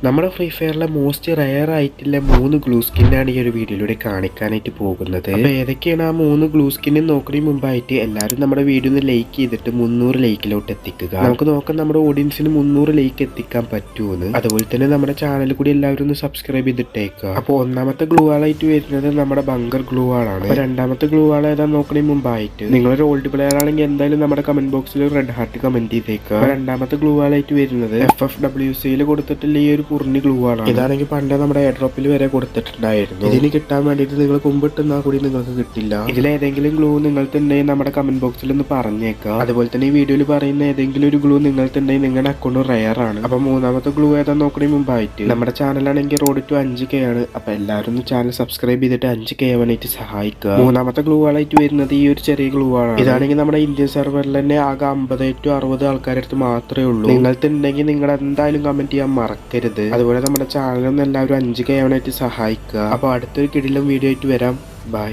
നമ്മുടെ free ഫയറിലെ most rare ആയിട്ടുള്ള 3 glue സ്കിന്നാണ് ഈ ഒരു വീഡിയോയിലൂടെ കാണിക്കാനായിട്ട് പോകുന്നത്. അപ്പോൾ ഏതൊക്കെയാണ് ആ 3 ഗ്ലൂ സ്കിന്നും നോക്കുന്നതിന് മുമ്പായിട്ട് എല്ലാവരും നമ്മുടെ വീഡിയോ ഒന്ന് ലൈക്ക് ചെയ്തിട്ട് 300 ലൈക്കിലോട്ട് എത്തിക്കുക. നമുക്ക് നോക്കാം നമ്മുടെ ഓഡിയൻസിന് 300 ലൈക്ക് എത്തിക്കാൻ പറ്റുമെന്ന്. അതുപോലെ തന്നെ നമ്മുടെ ചാനൽ കൂടി എല്ലാവരും ഒന്ന് സബ്സ്ക്രൈബ് ചെയ്തിട്ടേക്കുക. അപ്പോൾ ഒന്നാമത്തെ ഗ്ലൂ ആളായിട്ട് വരുന്നത് നമ്മുടെ ബങ്കർ ഗ്ലൂ ആളാണ്. രണ്ടാമത്തെ ഗ്ലൂ ആൾ ഏതാ നോക്കുന്നതിന് മുമ്പായിട്ട് നിങ്ങളൊരു ഓൾഡ് പ്ലെയർ ആണെങ്കിൽ എന്തായാലും നമ്മുടെ കമന്റ് ബോക്സിൽ റെഡ് ഹാർട്ട് കമന്റ് ചെയ്തേക്കുക. രണ്ടാമത്തെ ഗ്ലൂ ആളായിട്ട് വരുന്നത് FFWCയിൽ കൊടുത്തിട്ടുള്ള ഈ ഒരു കുറിഞ്ഞി ഗ്ലൂ ആണ്. ഇതാണെങ്കിൽ പണ്ട് നമ്മുടെ എയർ ഡ്രോപ്പിൽ വരെ കൊടുത്തിട്ടുണ്ടായിരുന്നു. ഇതിന് കിട്ടാൻ വേണ്ടിയിട്ട് നിങ്ങൾ കുമ്പിട്ടുന്നാൽ കൂടി നിങ്ങൾക്ക് കിട്ടില്ല. ഇതിലേതെങ്കിലും ഗ്ലൂ നിങ്ങൾക്കുണ്ടെങ്കിൽ നമ്മുടെ കമന്റ് ബോക്സിൽ ഒന്ന് പറഞ്ഞേക്കാം. അതുപോലെ തന്നെ ഈ വീഡിയോയിൽ പറയുന്ന ഏതെങ്കിലും ഒരു ഗ്ലൂ നിങ്ങൾക്കുണ്ടെങ്കിൽ നിങ്ങളുടെ അക്കൗണ്ട് റയർ ആണ്. അപ്പൊ മൂന്നാമത്തെ ഗ്ലൂ ഏതാ നോക്കുന്നതിന് മുമ്പായിട്ട് നമ്മുടെ ചാനലാണെങ്കിൽ റോഡ് ടു 5K ആണ്. അപ്പൊ എല്ലാവരും ചാനൽ സബ്സ്ക്രൈബ് ചെയ്തിട്ട് 5K ആവാനായിട്ട് സഹായിക്കുക. മൂന്നാമത്തെ ഗ്ലൂ ആളായിട്ട് വരുന്നത് ഈ ഒരു ചെറിയ ഗ്ലൂ ആണ്. ഇതാണെങ്കിൽ നമ്മുടെ ഇന്ത്യൻ സെർവറിൽ തന്നെ ആകെ 50 to 60 ആൾക്കാരടുത്ത് മാത്രമേ ഉള്ളൂ. നിങ്ങൾക്കുണ്ടെങ്കിൽ നിങ്ങൾ എന്തായാലും കമന്റ് ചെയ്യാൻ മറക്കരുത്. അതുപോലെ നമ്മുടെ ചാനലൊന്നും എല്ലാവരും 5K ആവാനായിട്ട് സഹായിക്കുക. അപ്പോൾ അടുത്തൊരു കിടിലം വീഡിയോ ആയിട്ട് വരാം. ബൈ.